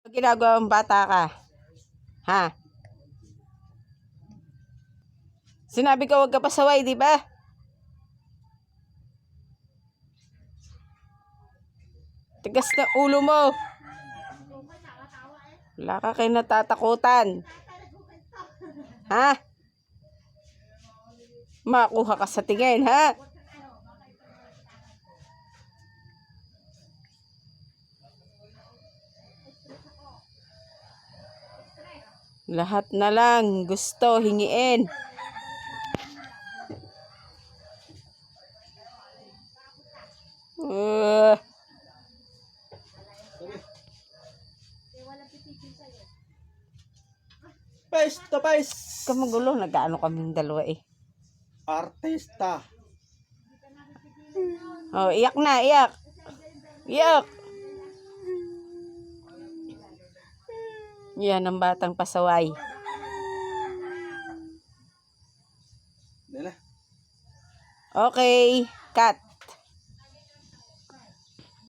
Ginagawa mong bata ka? Ha? Sinabi ko huwag ka pasaway, di ba? Tigas na ulo mo. Wala ka kayo natatakutan. Ha? Makuha ka sa tingin, ha? Lahat na lang gusto hingiin. Pais, tapais. Kamagulo, nag-ano kaming dalawa eh. Artista. Oh, iyak na, iyak. Iyak. Yan ang batang pasaway. Dala. Okay, cut.